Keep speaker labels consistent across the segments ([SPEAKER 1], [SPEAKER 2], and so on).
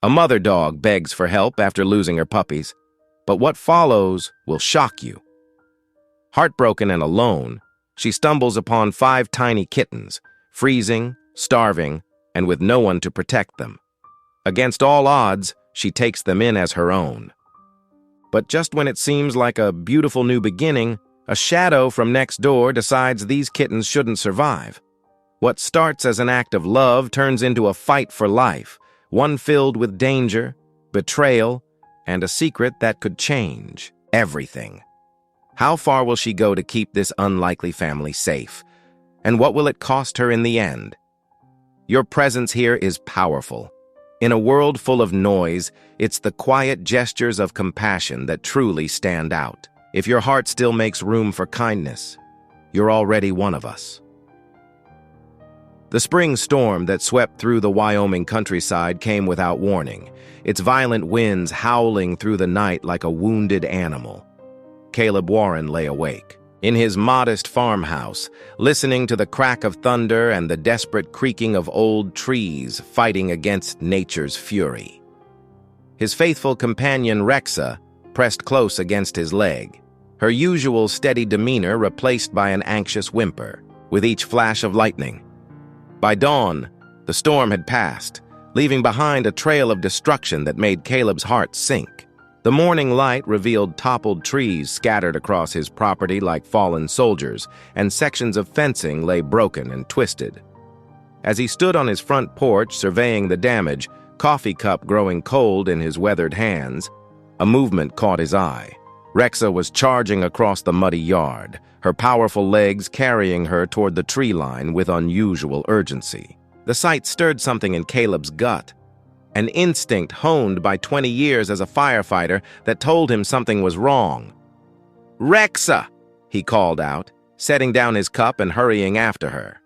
[SPEAKER 1] A mother dog begs for help after losing her puppies, but what follows will shock you. Heartbroken and alone, she stumbles upon 5 tiny kittens, freezing, starving, and with no one to protect them. Against all odds, she takes them in as her own. But just when it seems like a beautiful new beginning, a shadow from next door decides these kittens shouldn't survive. What starts as an act of love turns into a fight for life, one filled with danger, betrayal, and a secret that could change everything. How far will she go to keep this unlikely family safe? And what will it cost her in the end? Your presence here is powerful. In a world full of noise, it's the quiet gestures of compassion that truly stand out. If your heart still makes room for kindness, you're already one of us. The spring storm that swept through the Wyoming countryside came without warning, its violent winds howling through the night like a wounded animal. Caleb Warren lay awake, in his modest farmhouse, listening to the crack of thunder and the desperate creaking of old trees fighting against nature's fury. His faithful companion Rexa pressed close against his leg, her usual steady demeanor replaced by an anxious whimper, with each flash of lightning. By dawn, the storm had passed, leaving behind a trail of destruction that made Caleb's heart sink. The morning light revealed toppled trees scattered across his property like fallen soldiers, and sections of fencing lay broken and twisted. As he stood on his front porch surveying the damage, coffee cup growing cold in his weathered hands, a movement caught his eye. Rexa was charging across the muddy yard, her powerful legs carrying her toward the tree line with unusual urgency. The sight stirred something in Caleb's gut, an instinct honed by 20 years as a firefighter that told him something was wrong. "Rexa!" he called out, setting down his cup and hurrying after her.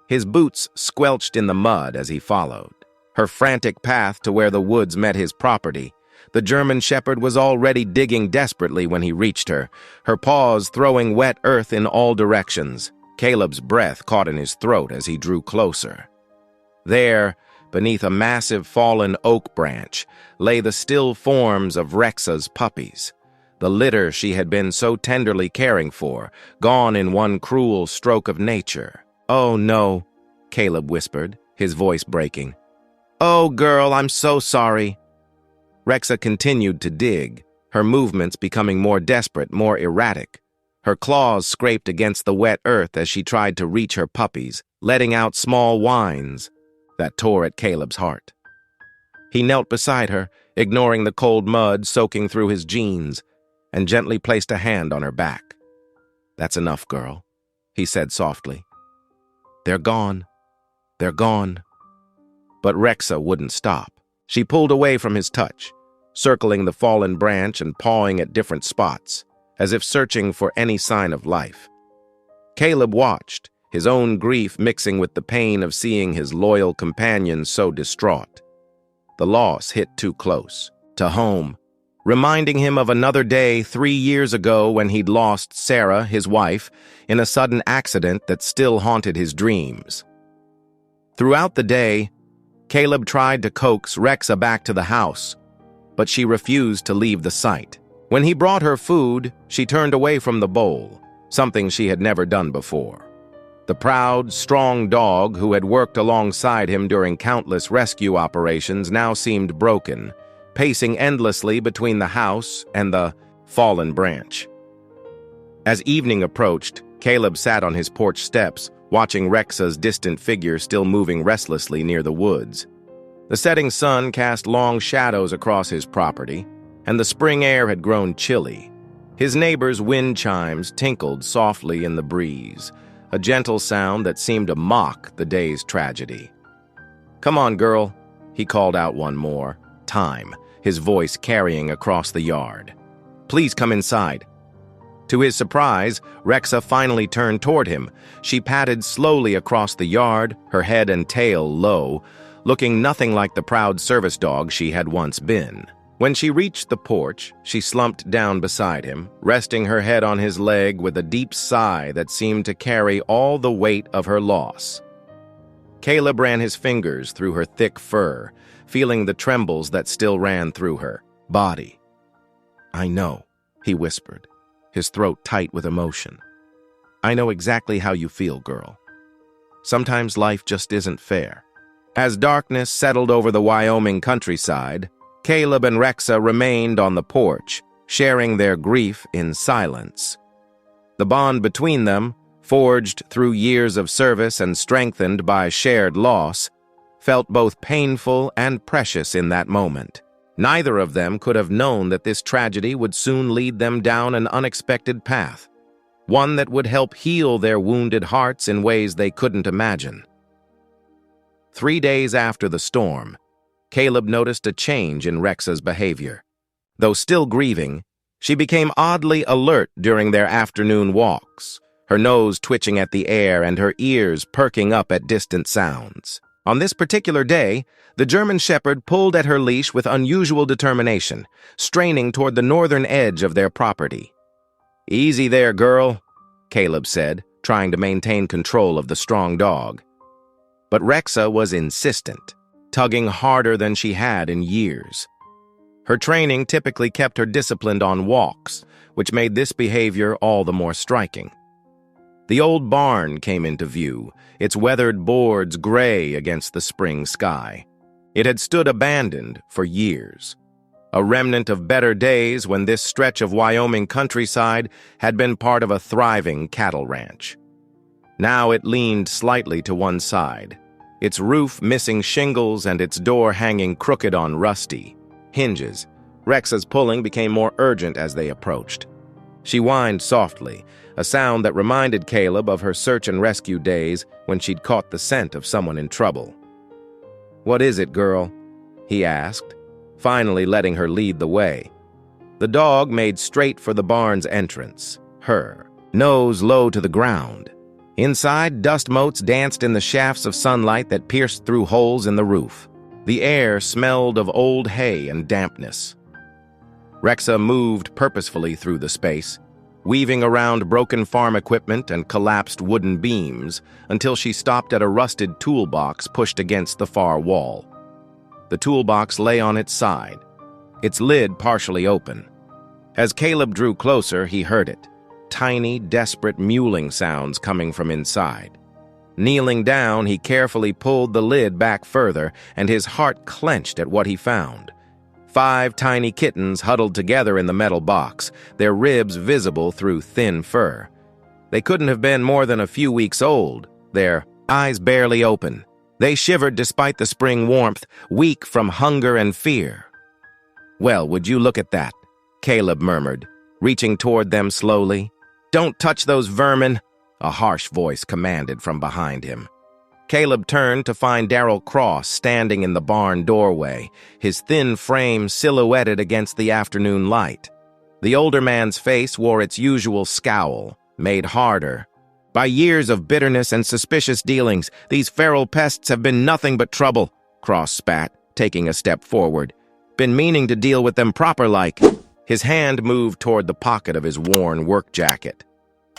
[SPEAKER 1] His boots squelched in the mud as he followed. Her frantic path to where the woods met his property. The German Shepherd was already digging desperately when he reached her, her paws throwing wet earth in all directions. Caleb's breath caught in his throat as he drew closer. There, beneath a massive fallen oak branch, lay the still forms of Rexa's puppies, the litter she had been so tenderly caring for, gone in one cruel stroke of nature. "Oh, no," Caleb whispered, his voice breaking. "Oh, girl, I'm so sorry." Rexa continued to dig, her movements becoming more desperate, more erratic. Her claws scraped against the wet earth as she tried to reach her puppies, letting out small whines that tore at Caleb's heart. He knelt beside her, ignoring the cold mud soaking through his jeans, and gently placed a hand on her back. "That's enough, girl," he said softly. "They're gone. They're gone." But Rexa wouldn't stop. She pulled away from his touch, circling the fallen branch and pawing at different spots, as if searching for any sign of life. Caleb watched, his own grief mixing with the pain of seeing his loyal companion so distraught. The loss hit too close to home, reminding him of another day 3 years ago when he'd lost Sarah, his wife, in a sudden accident that still haunted his dreams. Throughout the day, Caleb tried to coax Rexa back to the house, but she refused to leave the site. When he brought her food, she turned away from the bowl, something she had never done before. The proud, strong dog who had worked alongside him during countless rescue operations now seemed broken, pacing endlessly between the house and the fallen branch. As evening approached, Caleb sat on his porch steps, watching Rexa's distant figure still moving restlessly near the woods. The setting sun cast long shadows across his property, and the spring air had grown chilly. His neighbor's wind chimes tinkled softly in the breeze, a gentle sound that seemed to mock the day's tragedy. "Come on, girl," he called out one more time, his voice carrying across the yard. "Please come inside." To his surprise, Rexa finally turned toward him. She padded slowly across the yard, her head and tail low, looking nothing like the proud service dog she had once been. When she reached the porch, she slumped down beside him, resting her head on his leg with a deep sigh that seemed to carry all the weight of her loss. Caleb ran his fingers through her thick fur, feeling the trembles that still ran through her body. "I know," he whispered, his throat tight with emotion. "I know exactly how you feel, girl. Sometimes life just isn't fair." As darkness settled over the Wyoming countryside, Caleb and Rexa remained on the porch, sharing their grief in silence. The bond between them, forged through years of service and strengthened by shared loss, felt both painful and precious in that moment. Neither of them could have known that this tragedy would soon lead them down an unexpected path, one that would help heal their wounded hearts in ways they couldn't imagine. 3 days after the storm, Caleb noticed a change in Rexa's behavior. Though still grieving, she became oddly alert during their afternoon walks, her nose twitching at the air and her ears perking up at distant sounds. On this particular day, the German Shepherd pulled at her leash with unusual determination, straining toward the northern edge of their property. "Easy there, girl," Caleb said, trying to maintain control of the strong dog. But Rexa was insistent, tugging harder than she had in years. Her training typically kept her disciplined on walks, which made this behavior all the more striking. The old barn came into view, its weathered boards gray against the spring sky. It had stood abandoned for years, a remnant of better days when this stretch of Wyoming countryside had been part of a thriving cattle ranch. Now it leaned slightly to one side, its roof missing shingles and its door hanging crooked on rusty hinges. Rexa's pulling became more urgent as they approached. She whined softly, a sound that reminded Caleb of her search and rescue days when she'd caught the scent of someone in trouble. "What is it, girl?" he asked, finally letting her lead the way. The dog made straight for the barn's entrance, her nose low to the ground. Inside, dust motes danced in the shafts of sunlight that pierced through holes in the roof. The air smelled of old hay and dampness. Rexa moved purposefully through the space, weaving around broken farm equipment and collapsed wooden beams until she stopped at a rusted toolbox pushed against the far wall. The toolbox lay on its side, its lid partially open. As Caleb drew closer, he heard it, tiny, desperate mewling sounds coming from inside. Kneeling down, he carefully pulled the lid back further, and his heart clenched at what he found. 5 tiny kittens huddled together in the metal box, their ribs visible through thin fur. They couldn't have been more than a few weeks old, their eyes barely open. They shivered despite the spring warmth, weak from hunger and fear. "Well, would you look at that?" Caleb murmured, reaching toward them slowly. "Don't touch those vermin," a harsh voice commanded from behind him. Caleb turned to find Darryl Cross standing in the barn doorway, his thin frame silhouetted against the afternoon light. The older man's face wore its usual scowl, made harder. "By years of bitterness and suspicious dealings, these feral pests have been nothing but trouble," Cross spat, taking a step forward. "Been meaning to deal with them proper like." His hand moved toward the pocket of his worn work jacket.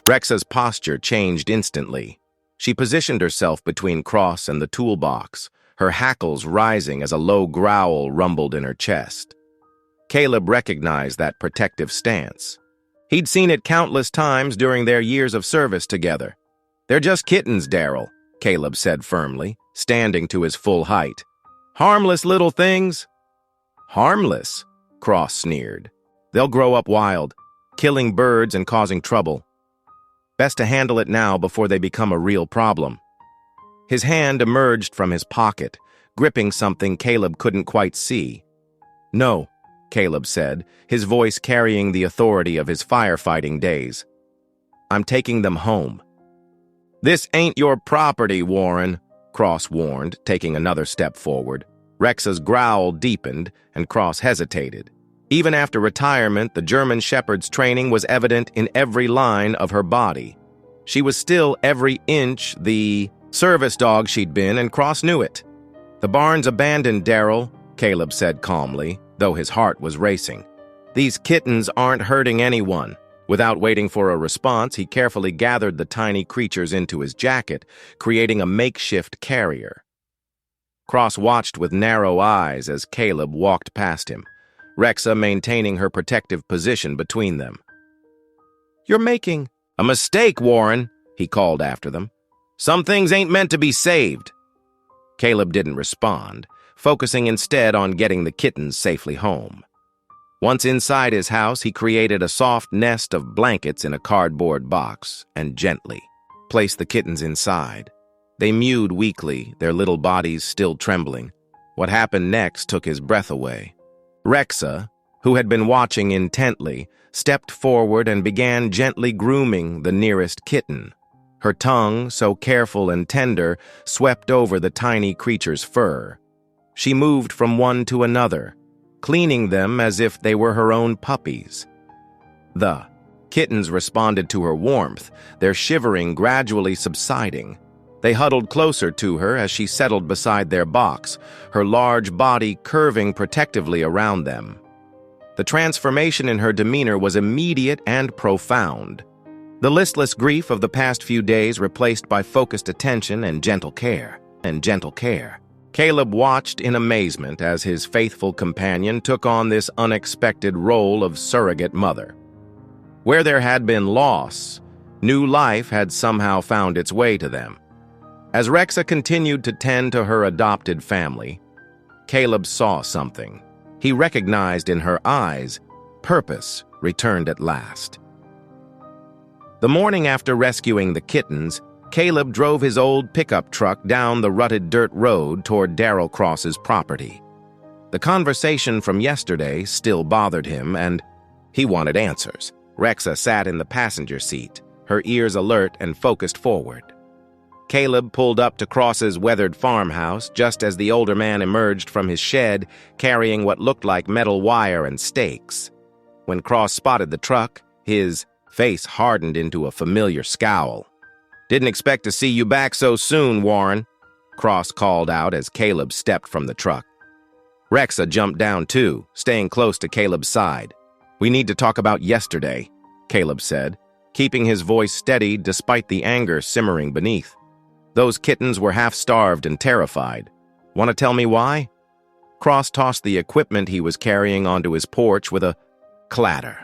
[SPEAKER 1] Rexa's posture changed instantly. She positioned herself between Cross and the toolbox, her hackles rising as a low growl rumbled in her chest. Caleb recognized that protective stance. He'd seen it countless times during their years of service together. "They're just kittens, Darryl," Caleb said firmly, standing to his full height. "Harmless little things." "Harmless?" Cross sneered. "They'll grow up wild, killing birds and causing trouble. Best to handle it now before they become a real problem." His hand emerged from his pocket, gripping something Caleb couldn't quite see. "No," Caleb said, his voice carrying the authority of his firefighting days. "I'm taking them home." "This ain't your property, Warren," Cross warned, taking another step forward. Rexa's growl deepened, and Cross hesitated. Even after retirement, the German Shepherd's training was evident in every line of her body. She was still every inch the service dog she'd been, and Cross knew it. "The barn's abandoned, Darryl," Caleb said calmly, though his heart was racing. "These kittens aren't hurting anyone. Without waiting for a response, he carefully gathered the tiny creatures into his jacket, creating a makeshift carrier. Cross watched with narrow eyes as Caleb walked past him, Rexa maintaining her protective position between them. "You're making a mistake, Warren," he called after them. "Some things ain't meant to be saved." Caleb didn't respond, focusing instead on getting the kittens safely home. Once inside his house, he created a soft nest of blankets in a cardboard box and gently placed the kittens inside. They mewed weakly, their little bodies still trembling. What happened next took his breath away. Rexa, who had been watching intently, stepped forward and began gently grooming the nearest kitten. Her tongue, so careful and tender, swept over the tiny creature's fur. She moved from one to another, cleaning them as if they were her own puppies. The kittens responded to her warmth, their shivering gradually subsiding. They huddled closer to her as she settled beside their box, her large body curving protectively around them. The transformation in her demeanor was immediate and profound. The listless grief of the past few days replaced by focused attention and gentle care. Caleb watched in amazement as his faithful companion took on this unexpected role of surrogate mother. Where there had been loss, new life had somehow found its way to them. As Rexa continued to tend to her adopted family, Caleb saw something. He recognized in her eyes, purpose returned at last. The morning after rescuing the kittens, Caleb drove his old pickup truck down the rutted dirt road toward Darryl Cross's property. The conversation from yesterday still bothered him, and he wanted answers. Rexa sat in the passenger seat, her ears alert and focused forward. Caleb pulled up to Cross's weathered farmhouse just as the older man emerged from his shed, carrying what looked like metal wire and stakes. When Cross spotted the truck, his face hardened into a familiar scowl. "Didn't expect to see you back so soon, Warren," Cross called out as Caleb stepped from the truck. Rexa jumped down too, staying close to Caleb's side. "We need to talk about yesterday," Caleb said, keeping his voice steady despite the anger simmering beneath. "Those kittens were half-starved and terrified. Want to tell me why?" Cross tossed the equipment he was carrying onto his porch with a clatter.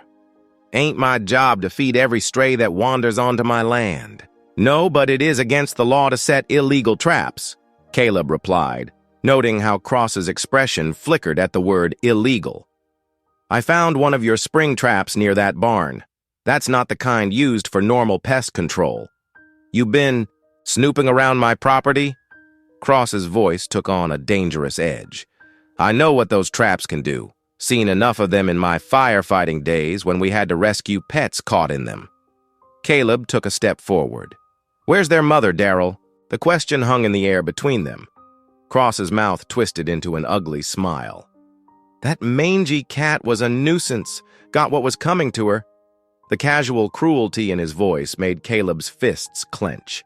[SPEAKER 1] "Ain't my job to feed every stray that wanders onto my land." "No, but it is against the law to set illegal traps," Caleb replied, noting how Cross's expression flickered at the word illegal. "I found one of your spring traps near that barn. That's not the kind used for normal pest control. You been snooping around my property?" Cross's voice took on a dangerous edge. "I know what those traps can do. Seen enough of them in my firefighting days when we had to rescue pets caught in them." Caleb took a step forward. "Where's their mother, Darryl?" The question hung in the air between them. Cross's mouth twisted into an ugly smile. That mangy cat was a nuisance, got what was coming to her. The casual cruelty in his voice made Caleb's fists clench.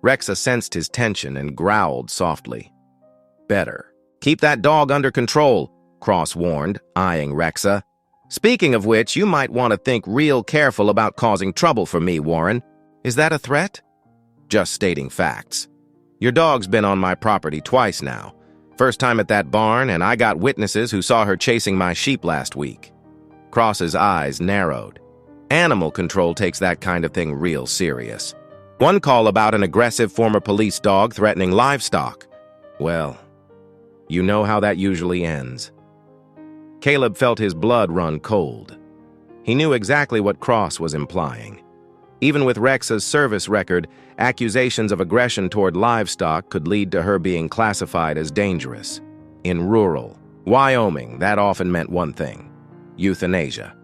[SPEAKER 1] Rexa sensed his tension and growled softly. "Better. Keep that dog under control," Cross warned, eyeing Rexa. "Speaking of which, you might want to think real careful about causing trouble for me, Warren. Is that a threat?" "Just stating facts. Your dog's been on my property twice now. First time at that barn, and I got witnesses who saw her chasing my sheep last week." Cross's eyes narrowed. Animal control takes that kind of thing real serious. One call about an aggressive former police dog threatening livestock. Well, you know how that usually ends. Caleb felt his blood run cold. He knew exactly what Cross was implying. Even with Rexa's service record, accusations of aggression toward livestock could lead to her being classified as dangerous. In rural Wyoming, that often meant one thing: euthanasia.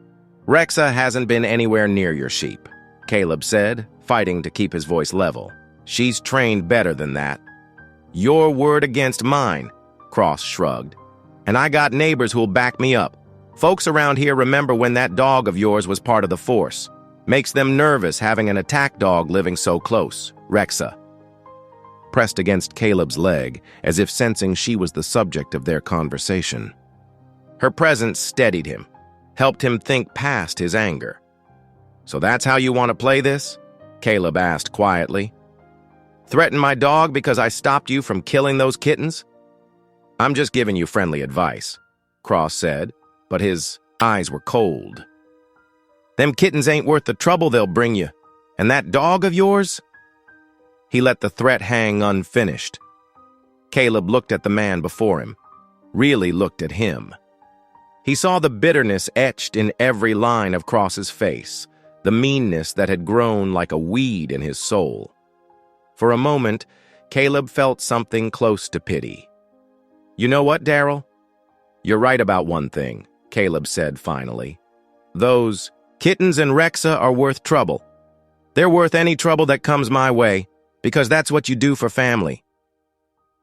[SPEAKER 1] "Rexa hasn't been anywhere near your sheep," Caleb said, fighting to keep his voice level. "She's trained better than that." "Your word against mine," Cross shrugged. "And I got neighbors who'll back me up. Folks around here remember when that dog of yours was part of the force. Makes them nervous having an attack dog living so close." Rexa pressed against Caleb's leg, as if sensing she was the subject of their conversation. Her presence steadied him, helped him think past his anger. "So that's how you want to play this?" Caleb asked quietly. "Threaten my dog because I stopped you from killing those kittens?" "I'm just giving you friendly advice," Cross said, but his eyes were cold. "Them kittens ain't worth the trouble they'll bring you. And that dog of yours?" He let the threat hang unfinished. Caleb looked at the man before him, really looked at him. He saw the bitterness etched in every line of Cross's face, the meanness that had grown like a weed in his soul. For a moment, Caleb felt something close to pity. "You know what, Daryl? You're right about one thing," Caleb said finally. "Those kittens and Rexa are worth trouble. They're worth any trouble that comes my way, because that's what you do for family."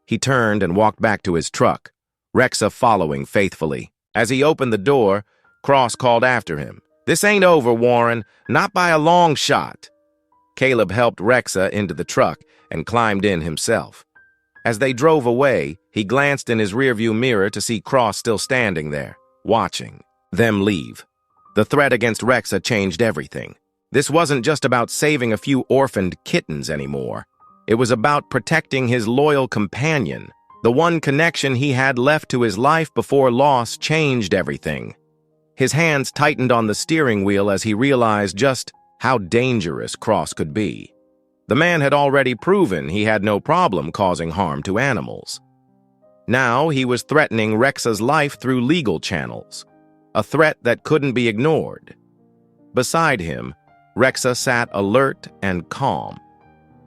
[SPEAKER 1] He turned and walked back to his truck, Rexa following faithfully. As he opened the door, Cross called after him. "This ain't over, Warren, not by a long shot." Caleb helped Rexa into the truck and climbed in himself. As they drove away, he glanced in his rearview mirror to see Cross still standing there, watching them leave. The threat against Rexa changed everything. This wasn't just about saving a few orphaned kittens anymore. It was about protecting his loyal companion, the one connection he had left to his life before loss changed everything. His hands tightened on the steering wheel as he realized just how dangerous Cross could be. The man had already proven he had no problem causing harm to animals. Now he was threatening Rexa's life through legal channels, a threat that couldn't be ignored. Beside him, Rexa sat alert and calm,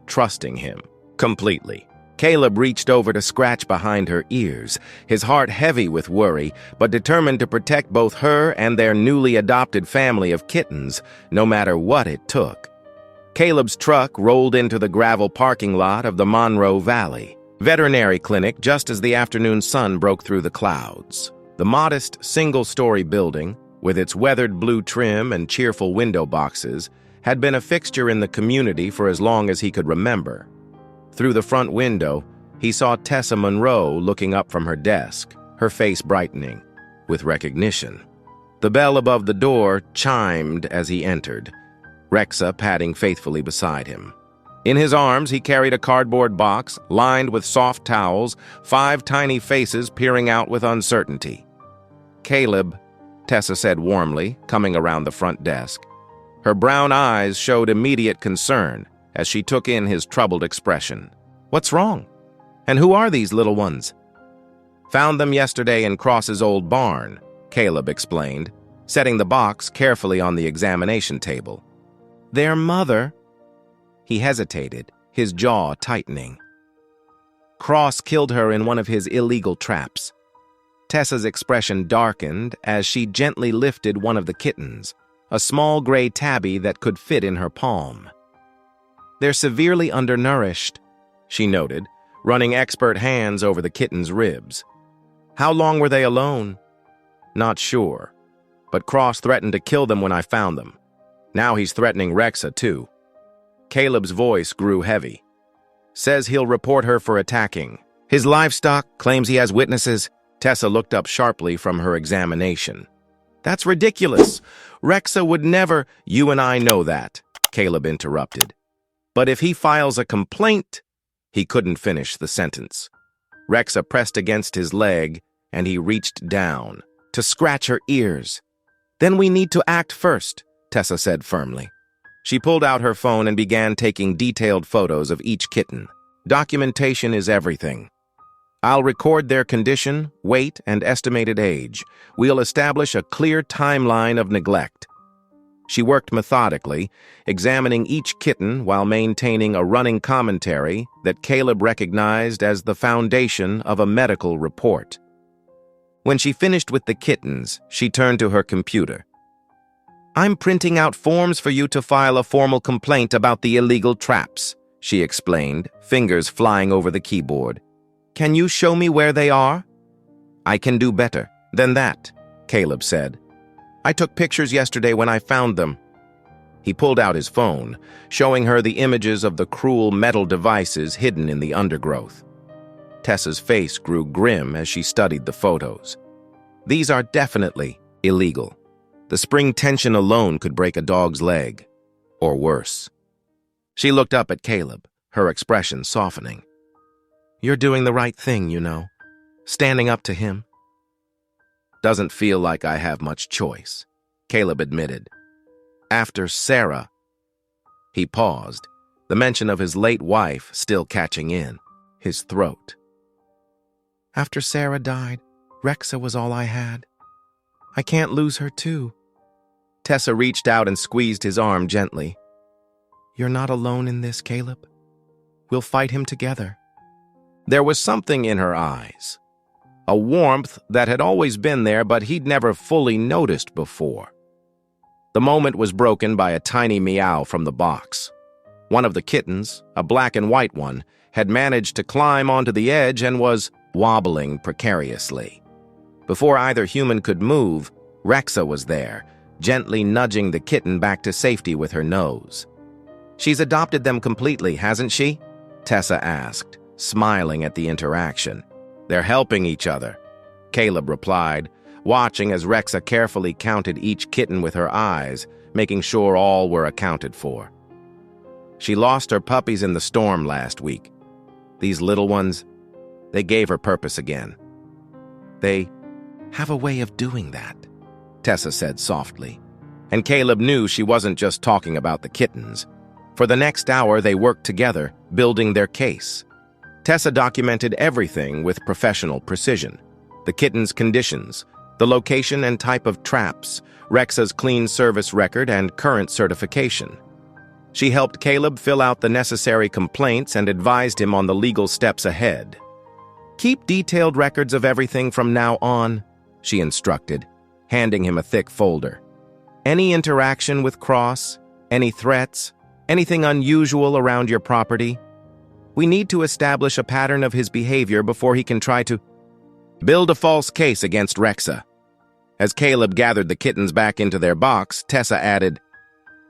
[SPEAKER 1] trusting him completely. Caleb reached over to scratch behind her ears, his heart heavy with worry, but determined to protect both her and their newly adopted family of kittens, no matter what it took. Caleb's truck rolled into the gravel parking lot of the Monroe Valley Veterinary Clinic just as the afternoon sun broke through the clouds. The modest, single-story building, with its weathered blue trim and cheerful window boxes, had been a fixture in the community for as long as he could remember. Through the front window, he saw Tessa Monroe looking up from her desk, her face brightening with recognition. The bell above the door chimed as he entered, Rexa padding faithfully beside him. In his arms, he carried a cardboard box lined with soft towels, 5 tiny faces peering out with uncertainty. "Caleb," Tessa said warmly, coming around the front desk. Her brown eyes showed immediate concern as she took in his troubled expression. "What's wrong? And who are these little ones?" "Found them yesterday in Cross's old barn," Caleb explained, setting the box carefully on the examination table. "Their mother?" He hesitated, his jaw tightening. "Cross killed her in one of his illegal traps." Tessa's expression darkened as she gently lifted one of the kittens, a small gray tabby that could fit in her palm. "They're severely undernourished," she noted, running expert hands over the kitten's ribs. "How long were they alone?" "Not sure, but Cross threatened to kill them when I found them. Now he's threatening Rexa, too." Caleb's voice grew heavy. "Says he'll report her for attacking. His livestock claims he has witnesses." Tessa looked up sharply from her examination. "That's ridiculous. Rexa would never—" "You and I know that," Caleb interrupted. "But if he files a complaint—" He couldn't finish the sentence. Rexa pressed against his leg, and he reached down to scratch her ears. "Then we need to act first," Tessa said firmly. She pulled out her phone and began taking detailed photos of each kitten. "Documentation is everything. I'll record their condition, weight, and estimated age. We'll establish a clear timeline of neglect." She worked methodically, examining each kitten while maintaining a running commentary that Caleb recognized as the foundation of a medical report. When she finished with the kittens, she turned to her computer. "I'm printing out forms for you to file a formal complaint about the illegal traps," she explained, fingers flying over the keyboard. "Can you show me where they are?" "I can do better than that," Caleb said. "I took pictures yesterday when I found them." He pulled out his phone, showing her the images of the cruel metal devices hidden in the undergrowth. Tessa's face grew grim as she studied the photos. "These are definitely illegal. The spring tension alone could break a dog's leg, or worse. She looked up at Caleb, her expression softening. "You're doing the right thing, you know. Standing up to him." "Doesn't feel like I have much choice," Caleb admitted. "After Sarah..." He paused, the mention of his late wife still catching in his throat. "After Sarah died, Rexa was all I had. I can't lose her too." Tessa reached out and squeezed his arm gently. "You're not alone in this, Caleb. We'll fight him together." There was something in her eyes, a warmth that had always been there, but he'd never fully noticed before. The moment was broken by a tiny meow from the box. One of the kittens, a black and white one, had managed to climb onto the edge and was wobbling precariously. Before either human could move, Rexa was there, gently nudging the kitten back to safety with her nose. "She's adopted them completely, hasn't she?" Tessa asked, smiling at the interaction. "They're helping each other," Caleb replied, watching as Rexa carefully counted each kitten with her eyes, making sure all were accounted for. "She lost her puppies in the storm last week. These little ones, they gave her purpose again." "They have a way of doing that," Tessa said softly. And Caleb knew she wasn't just talking about the kittens. For the next hour, they worked together, building their case. Tessa documented everything with professional precision. The kittens' conditions, the location and type of traps, Rexa's clean service record, and current certification. She helped Caleb fill out the necessary complaints and advised him on the legal steps ahead. "Keep detailed records of everything from now on," she instructed, handing him a thick folder. "Any interaction with Cross, any threats, anything unusual around your property. We need to establish a pattern of his behavior before he can try to build a false case against Rexa." As Caleb gathered the kittens back into their box, Tessa added,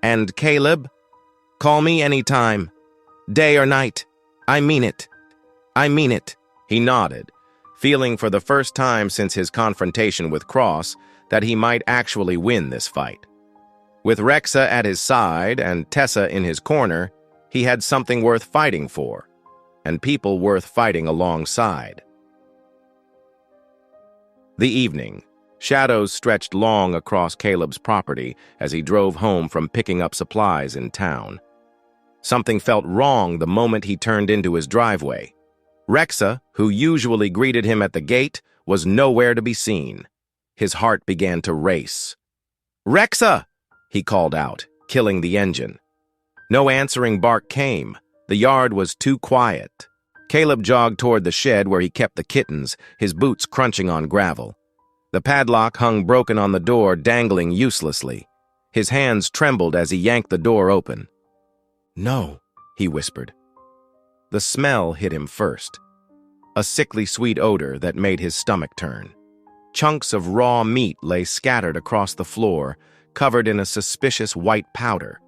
[SPEAKER 1] "And Caleb, call me anytime, day or night. I mean it. I mean it." He nodded, feeling for the first time since his confrontation with Cross that he might actually win this fight. With Rexa at his side and Tessa in his corner, he had something worth fighting for, and people worth fighting alongside. The evening. Shadows stretched long across Caleb's property as he drove home from picking up supplies in town. Something felt wrong the moment he turned into his driveway. Rexa, who usually greeted him at the gate, was nowhere to be seen. His heart began to race. "Rexa!" he called out, killing the engine. No answering bark came. The yard was too quiet. Caleb jogged toward the shed where he kept the kittens, his boots crunching on gravel. The padlock hung broken on the door, dangling uselessly. His hands trembled as he yanked the door open. "No," he whispered. The smell hit him first, a sickly sweet odor that made his stomach turn. Chunks of raw meat lay scattered across the floor, covered in a suspicious white powder.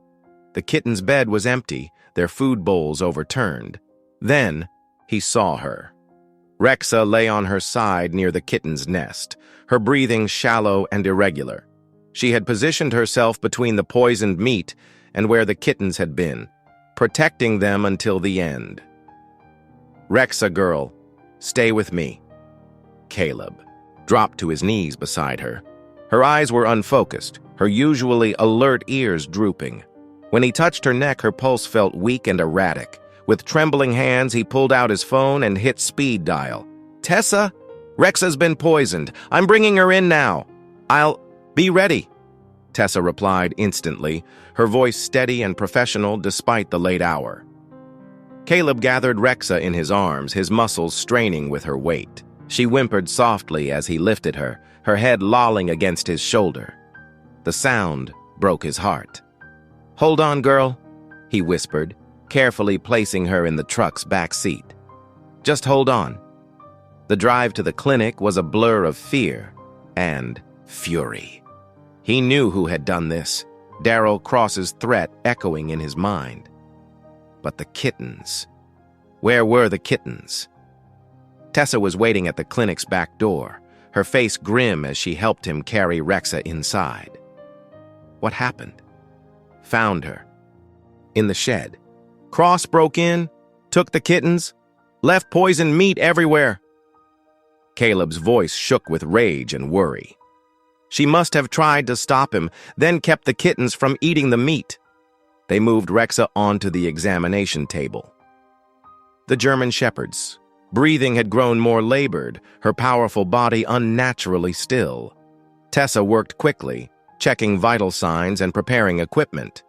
[SPEAKER 1] The kitten's bed was empty, their food bowls overturned. Then he saw her. Rexa lay on her side near the kitten's nest, her breathing shallow and irregular. She had positioned herself between the poisoned meat and where the kittens had been, protecting them until the end. "Rexa, girl, stay with me." Caleb dropped to his knees beside her. Her eyes were unfocused, her usually alert ears drooping. When he touched her neck, her pulse felt weak and erratic. With trembling hands, he pulled out his phone and hit speed dial. "Tessa, Rexa's been poisoned. I'm bringing her in now. I'll be ready," Tessa replied instantly, her voice steady and professional despite the late hour. Caleb gathered Rexa in his arms, his muscles straining with her weight. She whimpered softly as he lifted her, her head lolling against his shoulder. The sound broke his heart. "Hold on, girl," he whispered, carefully placing her in the truck's back seat. "Just hold on." The drive to the clinic was a blur of fear and fury. He knew who had done this, Darryl Cross's threat echoing in his mind. But the kittens. Where were the kittens? Tessa was waiting at the clinic's back door, her face grim as she helped him carry Rexa inside. What happened? Found her. In the shed. Cross broke in, took the kittens, left poisoned meat everywhere. Caleb's voice shook with rage and worry. She must have tried to stop him, then kept the kittens from eating the meat. They moved Rexa onto the examination table. The German Shepherd's breathing had grown more labored, her powerful body unnaturally still. Tessa worked quickly, checking vital signs and preparing equipment.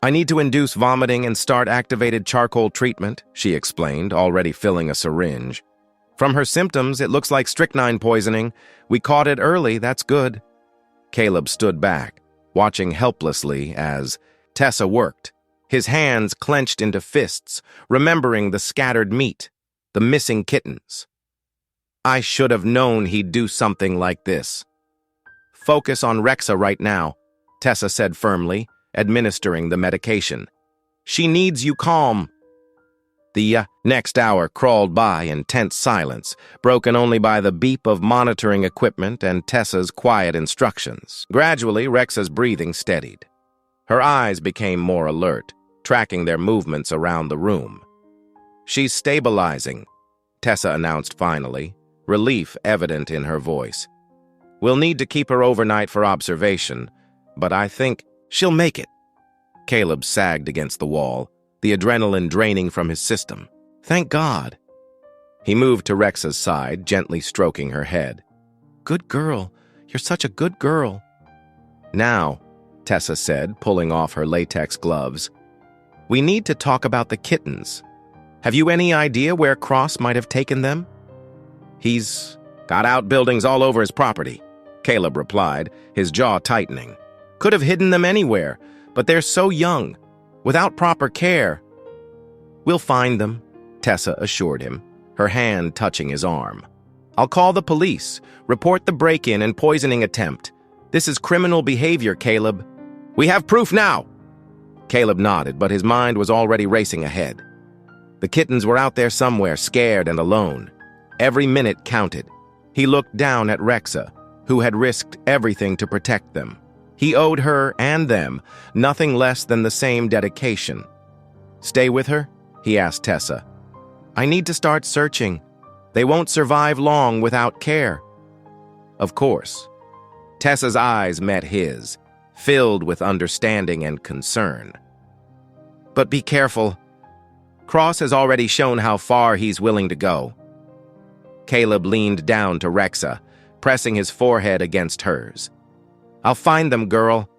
[SPEAKER 1] "I need to induce vomiting and start activated charcoal treatment," she explained, already filling a syringe. "From her symptoms, it looks like strychnine poisoning. We caught it early, that's good." Caleb stood back, watching helplessly as Tessa worked, his hands clenched into fists, remembering the scattered meat, the missing kittens. "I should have known he'd do something like this." "Focus on Rexa right now," Tessa said firmly, administering the medication. "She needs you calm." The next hour crawled by in tense silence, broken only by the beep of monitoring equipment and Tessa's quiet instructions. Gradually, Rexa's breathing steadied. Her eyes became more alert, tracking their movements around the room. "She's stabilizing," Tessa announced finally, relief evident in her voice. "We'll need to keep her overnight for observation, but I think she'll make it." Caleb sagged against the wall, the adrenaline draining from his system. "Thank God." He moved to Rexa's side, gently stroking her head. "Good girl. You're such a good girl." "Now," Tessa said, pulling off her latex gloves, "we need to talk about the kittens. Have you any idea where Cross might have taken them?" "He's got outbuildings all over his property," Caleb replied, his jaw tightening. "Could have hidden them anywhere, but they're so young. Without proper care." "We'll find them," Tessa assured him, her hand touching his arm. "I'll call the police, report the break-in and poisoning attempt. This is criminal behavior, Caleb." "We have proof now." Caleb nodded, but his mind was already racing ahead. The kittens were out there somewhere, scared and alone. Every minute counted. He looked down at Rexa, who had risked everything to protect them. He owed her and them nothing less than the same dedication. "Stay with her?" he asked Tessa. "I need to start searching. They won't survive long without care." "Of course." Tessa's eyes met his, filled with understanding and concern. "But be careful. Cross has already shown how far he's willing to go." Caleb leaned down to Rexa, pressing his forehead against hers. "I'll find them, girl.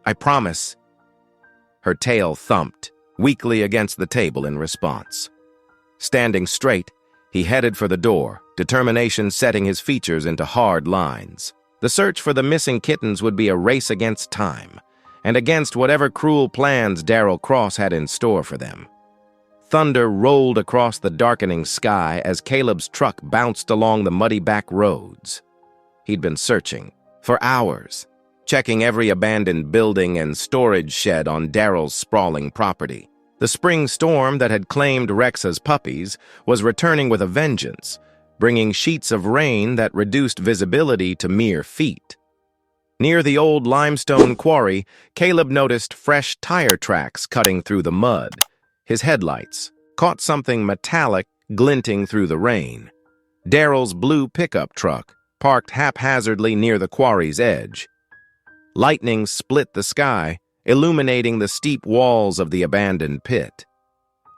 [SPEAKER 1] I promise." Her tail thumped weakly against the table in response. Standing straight, he headed for the door, determination setting his features into hard lines. The search for the missing kittens would be a race against time, and against whatever cruel plans Darryl Cross had in store for them. Thunder rolled across the darkening sky as Caleb's truck bounced along the muddy back roads. He'd been searching for hours, checking every abandoned building and storage shed on Darryl's sprawling property. The spring storm that had claimed Rexa's puppies was returning with a vengeance, bringing sheets of rain that reduced visibility to mere feet. Near the old limestone quarry, Caleb noticed fresh tire tracks cutting through the mud. His headlights caught something metallic glinting through the rain. Darryl's blue pickup truck, parked haphazardly near the quarry's edge. Lightning split the sky, illuminating the steep walls of the abandoned pit.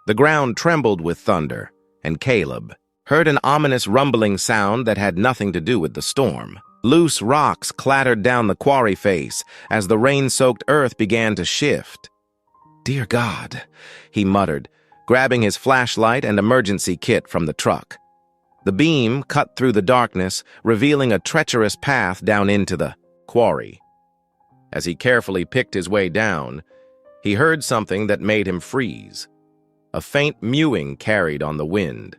[SPEAKER 1] The ground trembled with thunder, and Caleb heard an ominous rumbling sound that had nothing to do with the storm. Loose rocks clattered down the quarry face as the rain-soaked earth began to shift. "Dear God," he muttered, grabbing his flashlight and emergency kit from the truck. The beam cut through the darkness, revealing a treacherous path down into the quarry. As he carefully picked his way down, he heard something that made him freeze. A faint mewing carried on the wind.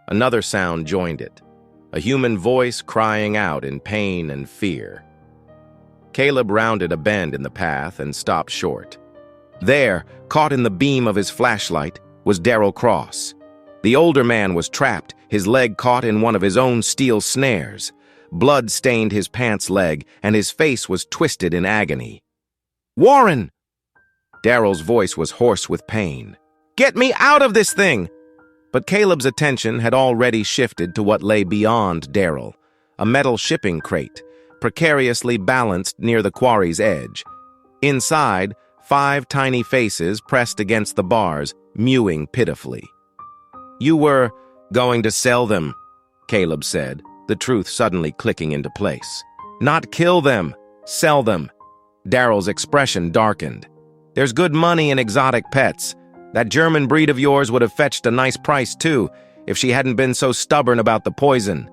[SPEAKER 1] Another sound joined it, a human voice crying out in pain and fear. Caleb rounded a bend in the path and stopped short. There, caught in the beam of his flashlight, was Darryl Cross. The older man was trapped, his leg caught in one of his own steel snares. Blood stained his pants leg, and his face was twisted in agony. Warren! Daryl's voice was hoarse with pain. Get me out of this thing! But Caleb's attention had already shifted to what lay beyond Daryl, a metal shipping crate, precariously balanced near the quarry's edge. Inside, 5 tiny faces pressed against the bars, mewing pitifully. You were going to sell them, Caleb said, the truth suddenly clicking into place. Not kill them, sell them. Daryl's expression darkened. There's good money in exotic pets. That German breed of yours would have fetched a nice price too, if she hadn't been so stubborn about the poison.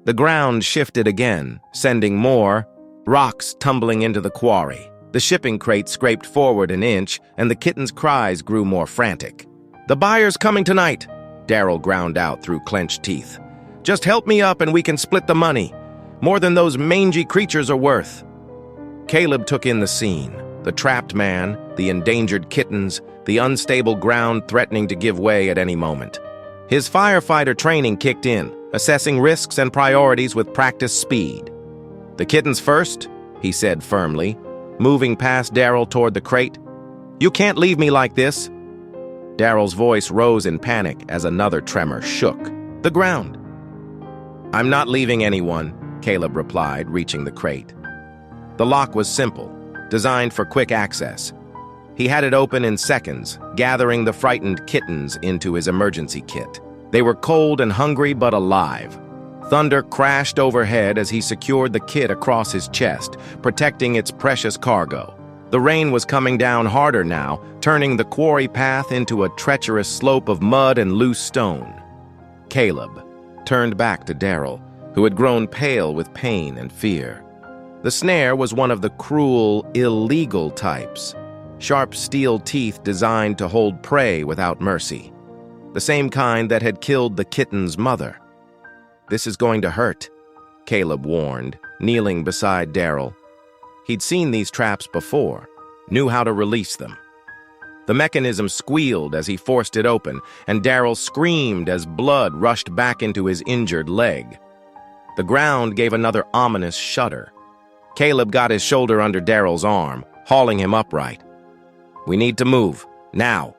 [SPEAKER 1] The ground shifted again, sending more rocks tumbling into the quarry. The shipping crate scraped forward an inch, and the kitten's cries grew more frantic. The buyer's coming tonight, Daryl ground out through clenched teeth. Just help me up and we can split the money. More than those mangy creatures are worth. Caleb took in the scene. The trapped man, the endangered kittens, the unstable ground threatening to give way at any moment. His firefighter training kicked in, assessing risks and priorities with practiced speed. The kittens first, he said firmly, moving past Daryl toward the crate. You can't leave me like this. Daryl's voice rose in panic as another tremor shook the ground. I'm not leaving anyone, Caleb replied, reaching the crate. The lock was simple, designed for quick access. He had it open in seconds, gathering the frightened kittens into his emergency kit. They were cold and hungry but alive. Thunder crashed overhead as he secured the kit across his chest, protecting its precious cargo. The rain was coming down harder now, turning the quarry path into a treacherous slope of mud and loose stone. Caleb turned back to Daryl, who had grown pale with pain and fear. The snare was one of the cruel, illegal types, sharp steel teeth designed to hold prey without mercy, the same kind that had killed the kitten's mother. This is going to hurt, Caleb warned, kneeling beside Daryl. He'd seen these traps before, knew how to release them. The mechanism squealed as he forced it open, and Daryl screamed as blood rushed back into his injured leg. The ground gave another ominous shudder. Caleb got his shoulder under Daryl's arm, hauling him upright. We need to move, now.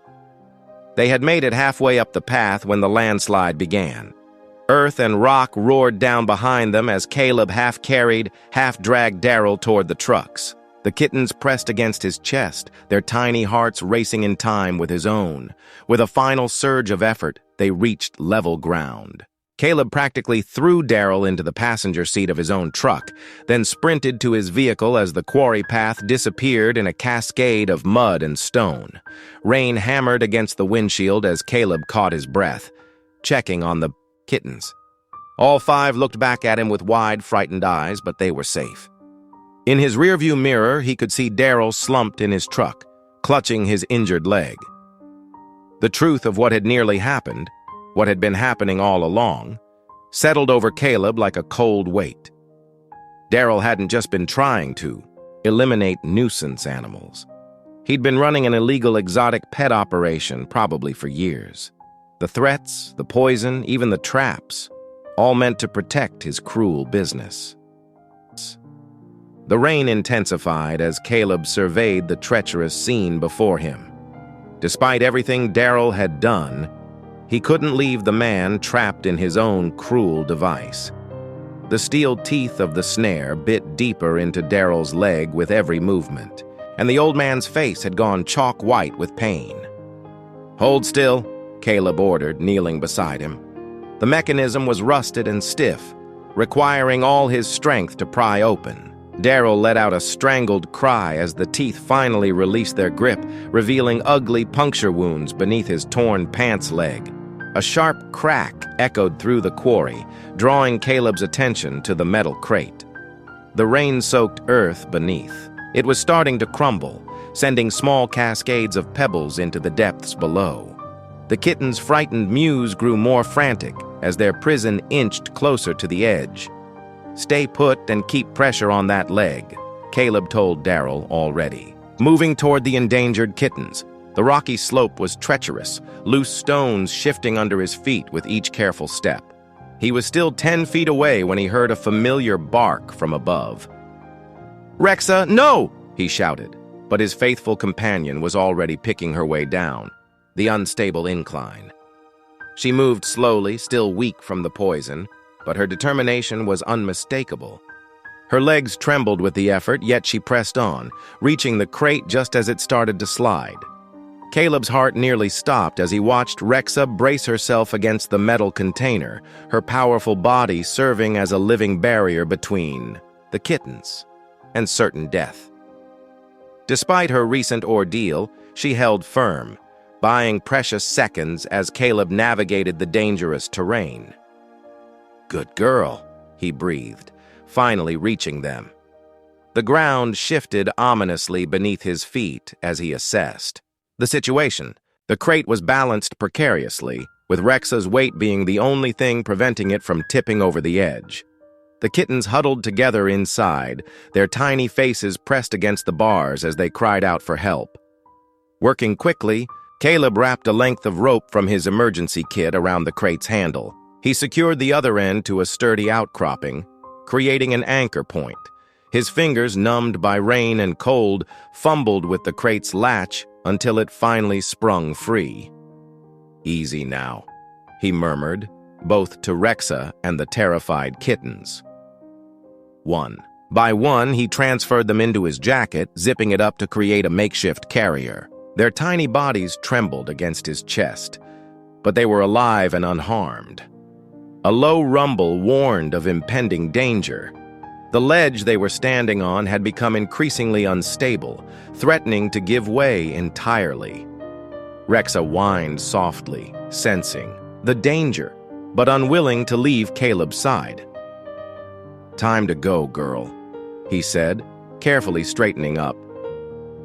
[SPEAKER 1] They had made it halfway up the path when the landslide began. Earth and rock roared down behind them as Caleb half-carried, half-dragged Daryl toward the trucks. The kittens pressed against his chest, their tiny hearts racing in time with his own. With a final surge of effort, they reached level ground. Caleb practically threw Daryl into the passenger seat of his own truck, then sprinted to his vehicle as the quarry path disappeared in a cascade of mud and stone. Rain hammered against the windshield as Caleb caught his breath, checking on the kittens. All 5 looked back at him with wide, frightened eyes, but they were safe. In his rearview mirror, he could see Daryl slumped in his truck, clutching his injured leg. The truth of what had nearly happened, what had been happening all along, settled over Caleb like a cold weight. Daryl hadn't just been trying to eliminate nuisance animals. He'd been running an illegal exotic pet operation probably for years. The threats, the poison, even the traps, all meant to protect his cruel business. The rain intensified as Caleb surveyed the treacherous scene before him. Despite everything Daryl had done, he couldn't leave the man trapped in his own cruel device. The steel teeth of the snare bit deeper into Daryl's leg with every movement, and the old man's face had gone chalk white with pain. Hold still, Caleb ordered, kneeling beside him. The mechanism was rusted and stiff, requiring all his strength to pry open. Daryl let out a strangled cry as the teeth finally released their grip, revealing ugly puncture wounds beneath his torn pants leg. A sharp crack echoed through the quarry, drawing Caleb's attention to the metal crate. The rain-soaked earth beneath. It was starting to crumble, sending small cascades of pebbles into the depths below. The kitten's frightened mews grew more frantic as their prison inched closer to the edge. Stay put and keep pressure on that leg, Caleb told Daryl already. Moving toward the endangered kittens, the rocky slope was treacherous, loose stones shifting under his feet with each careful step. He was still 10 feet away when he heard a familiar bark from above. "Rexa, no!" he shouted. but his faithful companion was already picking her way down, the unstable incline. She moved slowly, still weak from the poison, but her determination was unmistakable. Her legs trembled with the effort, yet she pressed on, reaching the crate just as it started to slide. Caleb's heart nearly stopped as he watched Rexa brace herself against the metal container, her powerful body serving as a living barrier between the kittens and certain death. Despite her recent ordeal, she held firm, buying precious seconds as Caleb navigated the dangerous terrain. "Good girl," he breathed, finally reaching them. The ground shifted ominously beneath his feet as he assessed the situation. The crate was balanced precariously, with Rexa's weight being the only thing preventing it from tipping over the edge. The kittens huddled together inside, their tiny faces pressed against the bars as they cried out for help. Working quickly, Caleb wrapped a length of rope from his emergency kit around the crate's handle. He secured the other end to a sturdy outcropping, creating an anchor point. His fingers, numbed by rain and cold, fumbled with the crate's latch until it finally sprung free. "Easy now," he murmured, both to Rexa and the terrified kittens. One by one, he transferred them into his jacket, zipping it up to create a makeshift carrier. Their tiny bodies trembled against his chest, but they were alive and unharmed. A low rumble warned of impending danger. The ledge they were standing on had become increasingly unstable, threatening to give way entirely. Rexa whined softly, sensing the danger, but unwilling to leave Caleb's side. "Time to go, girl," he said, carefully straightening up.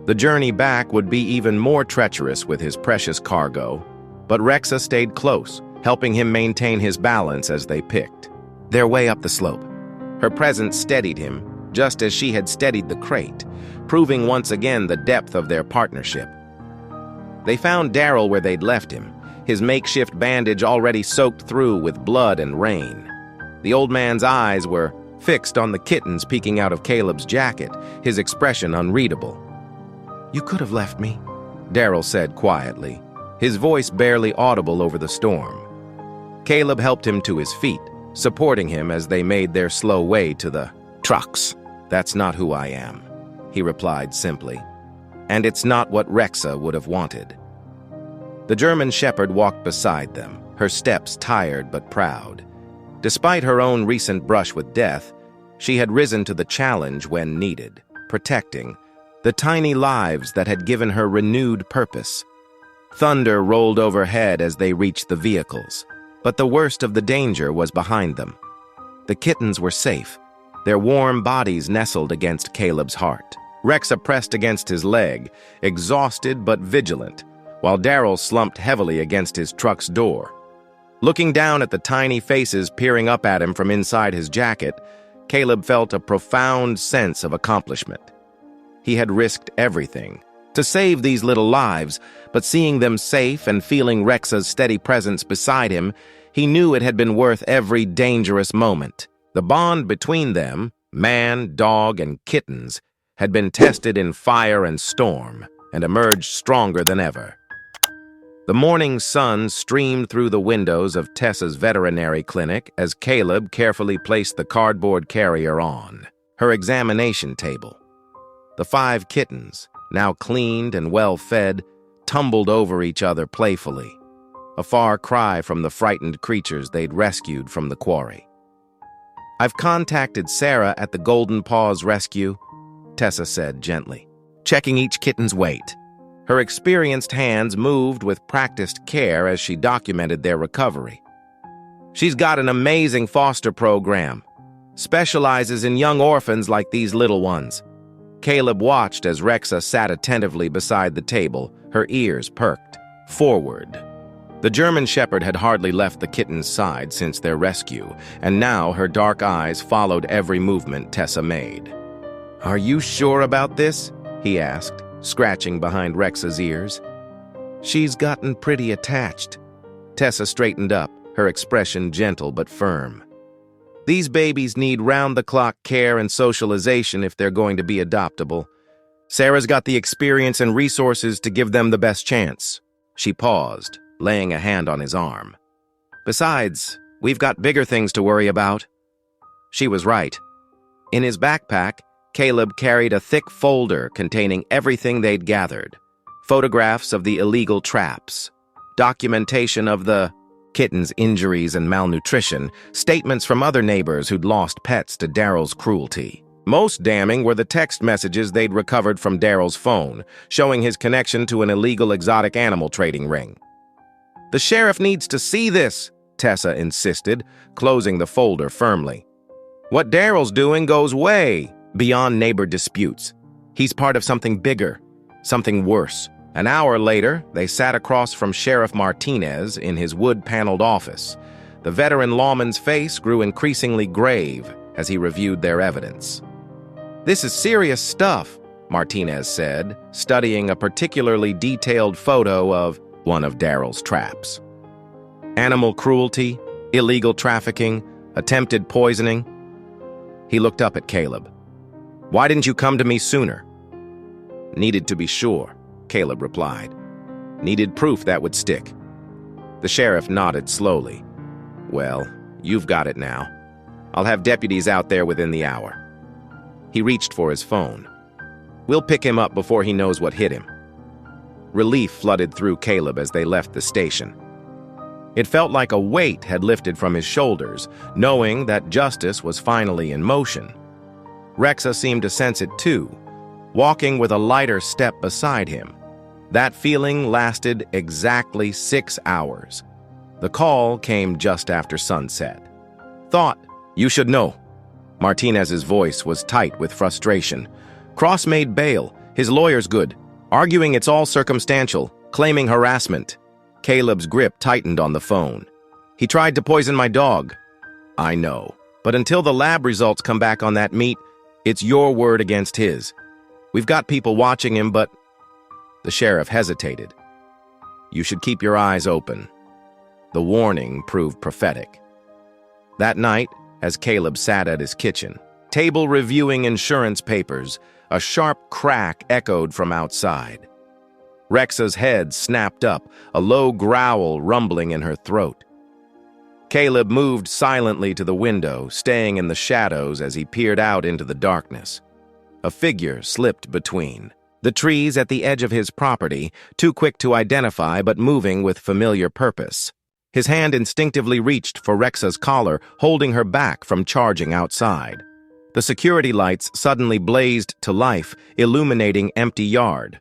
[SPEAKER 1] The journey back would be even more treacherous with his precious cargo, but Rexa stayed close, helping him maintain his balance as they picked their way up the slope. Her presence steadied him, just as she had steadied the crate, proving once again the depth of their partnership. They found Daryl where they'd left him, his makeshift bandage already soaked through with blood and rain. The old man's eyes were fixed on the kittens peeking out of Caleb's jacket, his expression unreadable. "You could have left me," Daryl said quietly, his voice barely audible over the storm. Caleb helped him to his feet, supporting him as they made their slow way to the trucks. "That's not who I am," he replied simply. "And it's not what Rexa would have wanted." The German shepherd walked beside them, her steps tired but proud. Despite her own recent brush with death, she had risen to the challenge when needed, protecting the tiny lives that had given her renewed purpose. Thunder rolled overhead as they reached the vehicles, but the worst of the danger was behind them. The kittens were safe, their warm bodies nestled against Caleb's heart. Rexa pressed against his leg, exhausted but vigilant, while Daryl slumped heavily against his truck's door. Looking down at the tiny faces peering up at him from inside his jacket, Caleb felt a profound sense of accomplishment. He had risked everything to save these little lives, but seeing them safe and feeling Rexa's steady presence beside him, he knew it had been worth every dangerous moment. The bond between them, man, dog, and kittens, had been tested in fire and storm and emerged stronger than ever. The morning sun streamed through the windows of Tessa's veterinary clinic as Caleb carefully placed the cardboard carrier on her examination table. The 5 kittens, now cleaned and well-fed, tumbled over each other playfully, a far cry from the frightened creatures they'd rescued from the quarry. "I've contacted Sarah at the Golden Paws Rescue," Tessa said gently, checking each kitten's weight. Her experienced hands moved with practiced care as she documented their recovery. "She's got an amazing foster program, specializes in young orphans like these little ones." Caleb watched as Rexa sat attentively beside the table, her ears perked forward. The German shepherd had hardly left the kitten's side since their rescue, and now her dark eyes followed every movement Tessa made. "Are you sure about this?" he asked, scratching behind Rexa's ears. "She's gotten pretty attached." Tessa straightened up, her expression gentle but firm. "These babies need round-the-clock care and socialization if they're going to be adoptable. Sarah's got the experience and resources to give them the best chance. She paused, laying a hand on his arm. Besides, we've got bigger things to worry about. She was right. In his backpack, Caleb carried a thick folder containing everything they'd gathered. Photographs of the illegal traps, documentation of the kittens' injuries and malnutrition, statements from other neighbors who'd lost pets to Daryl's cruelty. Most damning were the text messages they'd recovered from Daryl's phone, showing his connection to an illegal exotic animal trading ring. "The sheriff needs to see this," Tessa insisted, closing the folder firmly. "What Daryl's doing goes way beyond neighbor disputes. He's part of something bigger, something worse." An hour later, they sat across from Sheriff Martinez in his wood-paneled office. The veteran lawman's face grew increasingly grave as he reviewed their evidence. "This is serious stuff," Martinez said, studying a particularly detailed photo of one of Daryl's traps. "Animal cruelty, illegal trafficking, attempted poisoning." He looked up at Caleb. "Why didn't you come to me sooner?" "Needed to be sure," Caleb replied. "Needed proof that would stick." The sheriff nodded slowly. "Well, you've got it now. I'll have deputies out there within the hour." He reached for his phone. "We'll pick him up before he knows what hit him." Relief flooded through Caleb as they left the station. It felt like a weight had lifted from his shoulders, knowing that justice was finally in motion. Rexa seemed to sense it too, walking with a lighter step beside him. That feeling lasted exactly 6 hours. The call came just after sunset. "Thought, you should know." Martinez's voice was tight with frustration. "Cross made bail, his lawyer's good, arguing it's all circumstantial, claiming harassment." Caleb's grip tightened on the phone. "He tried to poison my dog." "I know, but until the lab results come back on that meat, it's your word against his. We've got people watching him, but..." The sheriff hesitated. "You should keep your eyes open." The warning proved prophetic. That night, as Caleb sat at his kitchen table reviewing insurance papers, a sharp crack echoed from outside. Rexa's head snapped up, a low growl rumbling in her throat. Caleb moved silently to the window, staying in the shadows as he peered out into the darkness. A figure slipped between the trees at the edge of his property, too quick to identify but moving with familiar purpose. His hand instinctively reached for Rexa's collar, holding her back from charging outside. The security lights suddenly blazed to life, illuminating empty yard.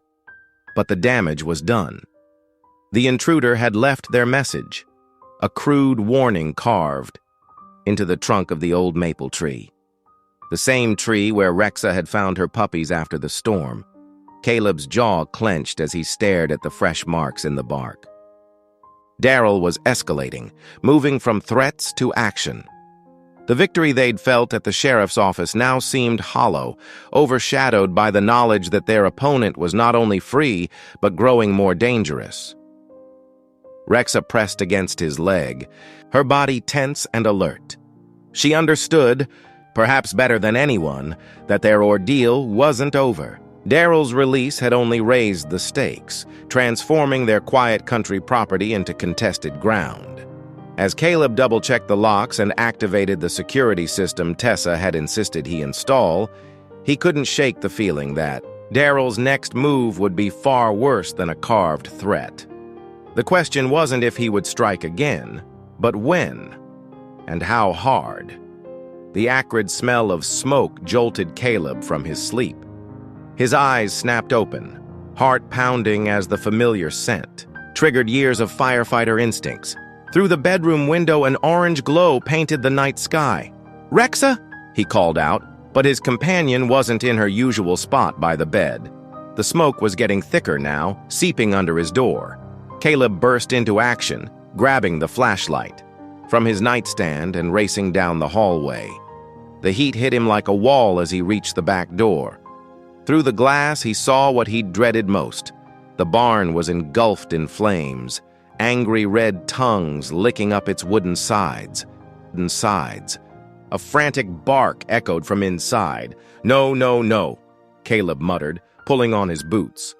[SPEAKER 1] But the damage was done. The intruder had left their message, a crude warning carved into the trunk of the old maple tree. The same tree where Rexa had found her puppies after the storm. Caleb's jaw clenched as he stared at the fresh marks in the bark. Daryl was escalating, moving from threats to action. The victory they'd felt at the sheriff's office now seemed hollow, overshadowed by the knowledge that their opponent was not only free, but growing more dangerous. Rexa pressed against his leg, her body tense and alert. She understood, perhaps better than anyone, that their ordeal wasn't over. Daryl's release had only raised the stakes, transforming their quiet country property into contested ground. As Caleb double-checked the locks and activated the security system Tessa had insisted he install, he couldn't shake the feeling that Daryl's next move would be far worse than a carved threat. The question wasn't if he would strike again, but when, and how hard. The acrid smell of smoke jolted Caleb from his sleep. His eyes snapped open, heart pounding as the familiar scent triggered years of firefighter instincts. Through the bedroom window, an orange glow painted the night sky. "Rexa?" he called out, but his companion wasn't in her usual spot by the bed. The smoke was getting thicker now, seeping under his door. Caleb burst into action, grabbing the flashlight from his nightstand and racing down the hallway. The heat hit him like a wall as he reached the back door. Through the glass, he saw what he'd dreaded most. The barn was engulfed in flames, angry red tongues licking up its wooden sides. A frantic bark echoed from inside. "No, no, no." Caleb muttered, pulling on his boots.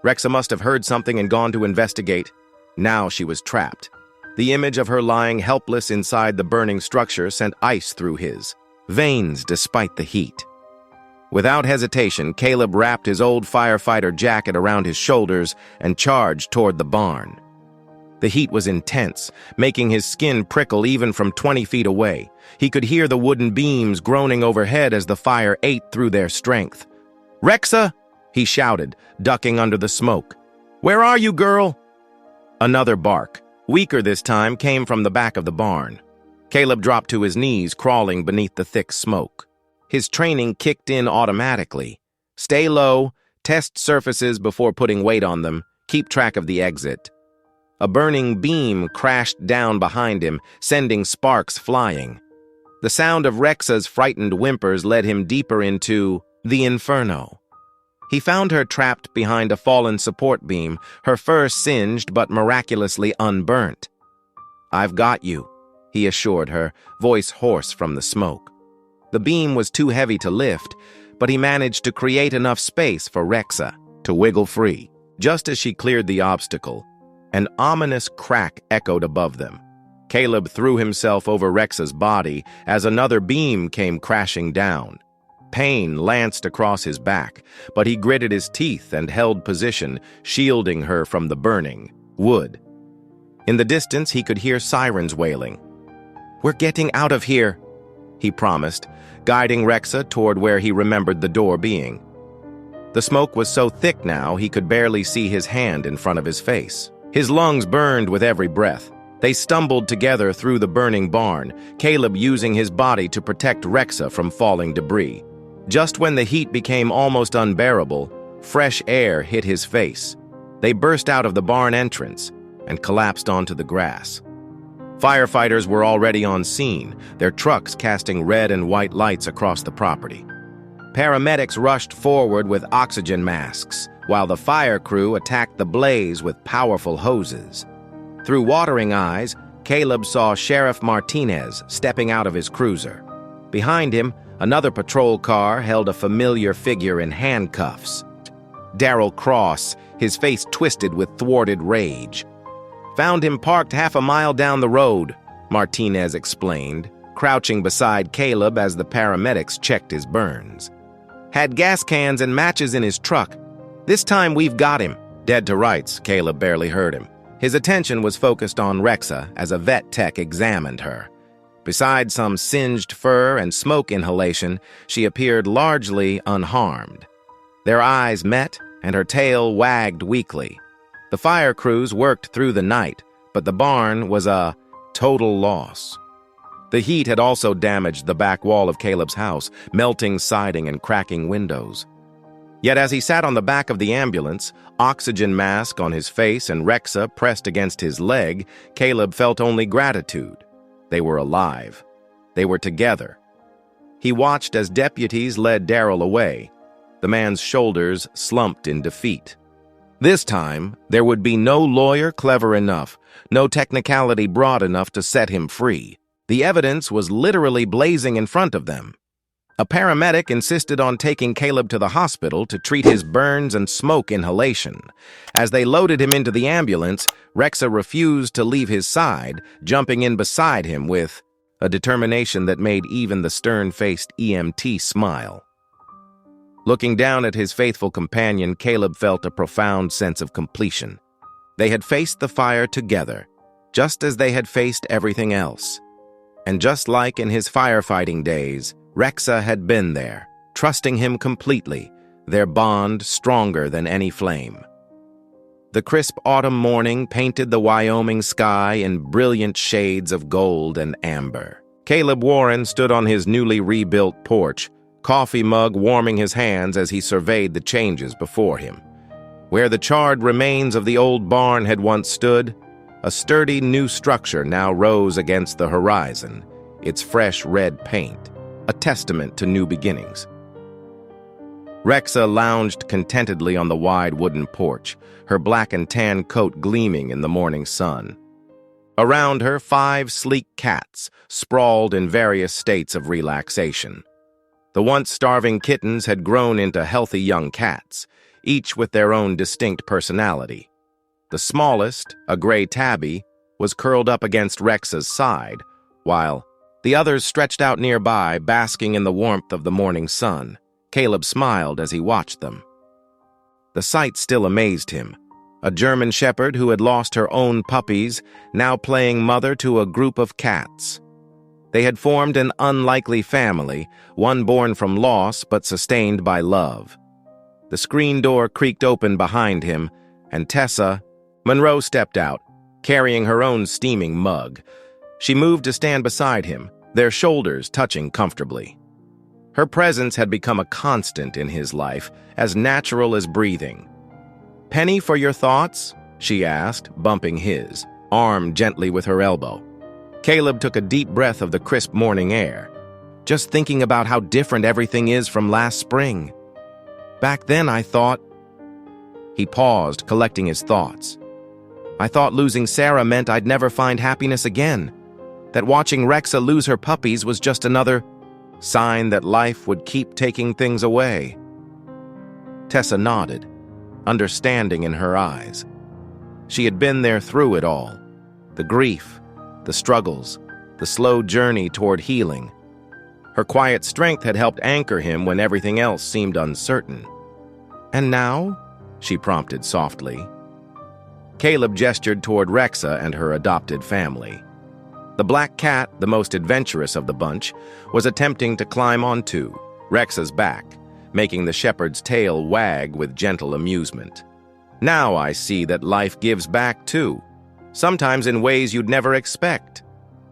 [SPEAKER 1] Rexa must have heard something and gone to investigate. Now she was trapped. The image of her lying helpless inside the burning structure sent ice through his veins despite the heat. Without hesitation, Caleb wrapped his old firefighter jacket around his shoulders and charged toward the barn. The heat was intense, making his skin prickle even from 20 feet away. He could hear the wooden beams groaning overhead as the fire ate through their strength. "Rexa!" he shouted, ducking under the smoke. "Where are you, girl?" Another bark, weaker this time, came from the back of the barn. Caleb dropped to his knees, crawling beneath the thick smoke. His training kicked in automatically. Stay low, test surfaces before putting weight on them, keep track of the exit. A burning beam crashed down behind him, sending sparks flying. The sound of Rexa's frightened whimpers led him deeper into the inferno. He found her trapped behind a fallen support beam, her fur singed but miraculously unburnt. "I've got you," he assured her, voice hoarse from the smoke. The beam was too heavy to lift, but he managed to create enough space for Rexa to wiggle free. Just as she cleared the obstacle, an ominous crack echoed above them. Caleb threw himself over Rexa's body as another beam came crashing down. Pain lanced across his back, but he gritted his teeth and held position, shielding her from the burning wood. In the distance, he could hear sirens wailing. "We're getting out of here," he promised, guiding Rexa toward where he remembered the door being. The smoke was so thick now he could barely see his hand in front of his face. His lungs burned with every breath. They stumbled together through the burning barn, Caleb using his body to protect Rexa from falling debris. Just when the heat became almost unbearable, fresh air hit his face. They burst out of the barn entrance and collapsed onto the grass. Firefighters were already on scene, their trucks casting red and white lights across the property. Paramedics rushed forward with oxygen masks, while the fire crew attacked the blaze with powerful hoses. Through watering eyes, Caleb saw Sheriff Martinez stepping out of his cruiser. Behind him, another patrol car held a familiar figure in handcuffs. Darrell Cross, his face twisted with thwarted rage. "Found him parked half a mile down the road," Martinez explained, crouching beside Caleb as the paramedics checked his burns. "Had gas cans and matches in his truck. This time we've got him." Dead to rights, Caleb barely heard him. His attention was focused on Rexa as a vet tech examined her. Besides some singed fur and smoke inhalation, she appeared largely unharmed. Their eyes met, and her tail wagged weakly. The fire crews worked through the night, but the barn was a total loss. The heat had also damaged the back wall of Caleb's house, melting siding and cracking windows. Yet as he sat on the back of the ambulance, oxygen mask on his face and Rexa pressed against his leg, Caleb felt only gratitude. They were alive. They were together. He watched as deputies led Darrell away. The man's shoulders slumped in defeat. This time, there would be no lawyer clever enough, no technicality broad enough to set him free. The evidence was literally blazing in front of them. A paramedic insisted on taking Caleb to the hospital to treat his burns and smoke inhalation. As they loaded him into the ambulance, Rexa refused to leave his side, jumping in beside him with a determination that made even the stern-faced EMT smile. Looking down at his faithful companion, Caleb felt a profound sense of completion. They had faced the fire together, just as they had faced everything else. And just like in his firefighting days, Rexa had been there, trusting him completely, their bond stronger than any flame. The crisp autumn morning painted the Wyoming sky in brilliant shades of gold and amber. Caleb Warren stood on his newly rebuilt porch, coffee mug warming his hands as he surveyed the changes before him. Where the charred remains of the old barn had once stood, a sturdy new structure now rose against the horizon, its fresh red paint, a testament to new beginnings. Rexa lounged contentedly on the wide wooden porch, her black and tan coat gleaming in the morning sun. Around her, 5 sleek cats sprawled in various states of relaxation. The once starving kittens had grown into healthy young cats, each with their own distinct personality. The smallest, a gray tabby, was curled up against Rex's side, while the others stretched out nearby, basking in the warmth of the morning sun. Caleb smiled as he watched them. The sight still amazed him. A German shepherd who had lost her own puppies, now playing mother to a group of cats. They had formed an unlikely family, one born from loss but sustained by love. The screen door creaked open behind him, and Monroe stepped out, carrying her own steaming mug. She moved to stand beside him, their shoulders touching comfortably. Her presence had become a constant in his life, as natural as breathing. "Penny for your thoughts?" she asked, bumping his arm gently with her elbow. Caleb took a deep breath of the crisp morning air, just thinking about how different everything is from last spring. "Back then I thought—" He paused, collecting his thoughts. "I thought losing Sarah meant I'd never find happiness again, that watching Rexa lose her puppies was just another sign that life would keep taking things away." Tessa nodded, understanding in her eyes. She had been there through it all. The grief, the struggles, the slow journey toward healing. Her quiet strength had helped anchor him when everything else seemed uncertain. "And now?" she prompted softly. Caleb gestured toward Rexa and her adopted family. The black cat, the most adventurous of the bunch, was attempting to climb onto Rexa's back, making the shepherd's tail wag with gentle amusement. "Now I see that life gives back too, sometimes in ways you'd never expect."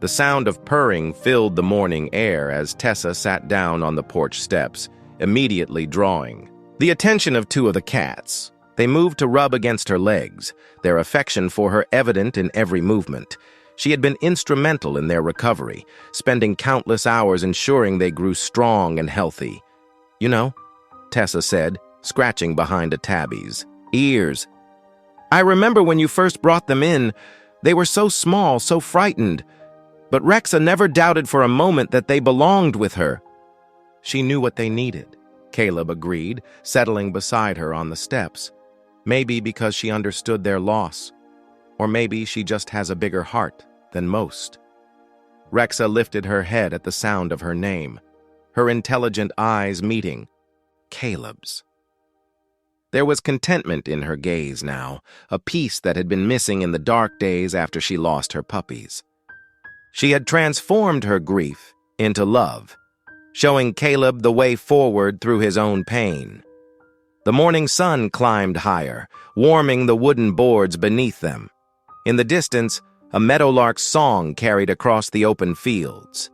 [SPEAKER 1] The sound of purring filled the morning air as Tessa sat down on the porch steps, immediately drawing the attention of two of the cats. They moved to rub against her legs, their affection for her evident in every movement. She had been instrumental in their recovery, spending countless hours ensuring they grew strong and healthy. "You know," Tessa said, scratching behind a tabby's ears, "I remember when you first brought them in, they were so small, so frightened. But Rexa never doubted for a moment that they belonged with her." "She knew what they needed," Caleb agreed, settling beside her on the steps. "Maybe because she understood their loss. Or maybe she just has a bigger heart than most." Rexa lifted her head at the sound of her name, her intelligent eyes meeting Caleb's. There was contentment in her gaze now, a peace that had been missing in the dark days after she lost her puppies. She had transformed her grief into love, showing Caleb the way forward through his own pain. The morning sun climbed higher, warming the wooden boards beneath them. In the distance, a meadowlark's song carried across the open fields.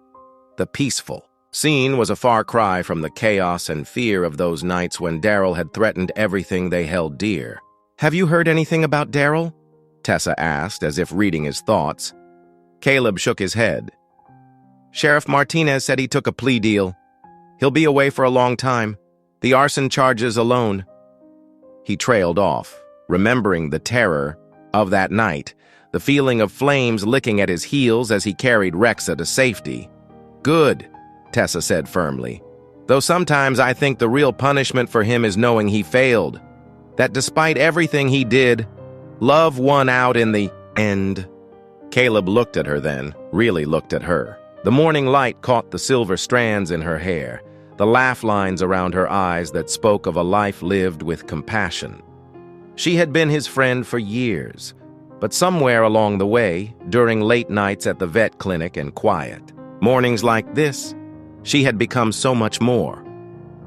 [SPEAKER 1] The peaceful scene was a far cry from the chaos and fear of those nights when Daryl had threatened everything they held dear. "Have you heard anything about Daryl?" Tessa asked, as if reading his thoughts. Caleb shook his head. "Sheriff Martinez said he took a plea deal. He'll be away for a long time. The arson charges alone." He trailed off, remembering the terror of that night, the feeling of flames licking at his heels as he carried Rexa to safety. "Good," Tessa said firmly. "Though sometimes I think the real punishment for him is knowing he failed. That despite everything he did, love won out in the end." Caleb looked at her then, really looked at her. The morning light caught the silver strands in her hair, the laugh lines around her eyes that spoke of a life lived with compassion. She had been his friend for years, but somewhere along the way, during late nights at the vet clinic and quiet mornings like this, she had become so much more.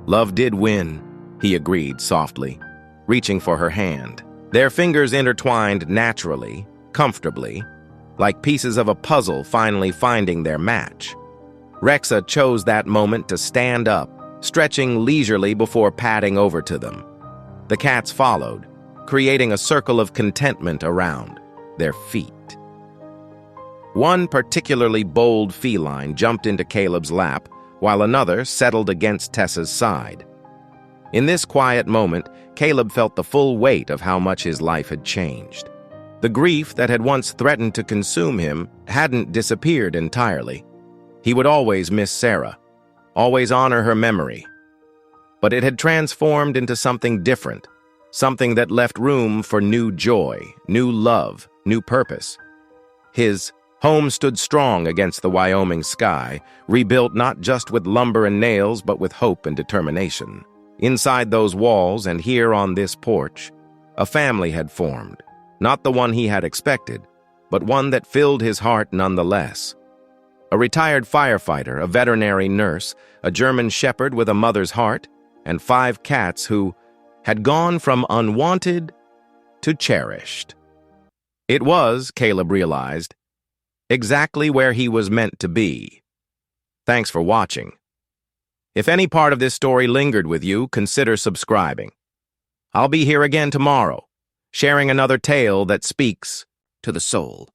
[SPEAKER 1] "Love did win," he agreed softly, reaching for her hand. Their fingers intertwined naturally, comfortably, like pieces of a puzzle finally finding their match. Rexa chose that moment to stand up, stretching leisurely before padding over to them. The cats followed, creating a circle of contentment around their feet. One particularly bold feline jumped into Caleb's lap, while another settled against Tessa's side. In this quiet moment, Caleb felt the full weight of how much his life had changed. The grief that had once threatened to consume him hadn't disappeared entirely. He would always miss Sarah, always honor her memory. But it had transformed into something different, something that left room for new joy, new love, new purpose. His home stood strong against the Wyoming sky, rebuilt not just with lumber and nails, but with hope and determination. Inside those walls and here on this porch, a family had formed, not the one he had expected, but one that filled his heart nonetheless. A retired firefighter, a veterinary nurse, a German shepherd with a mother's heart, and 5 cats who had gone from unwanted to cherished. It was, Caleb realized, exactly where he was meant to be. Thanks for watching. If any part of this story lingered with you, consider subscribing. I'll be here again tomorrow, sharing another tale that speaks to the soul.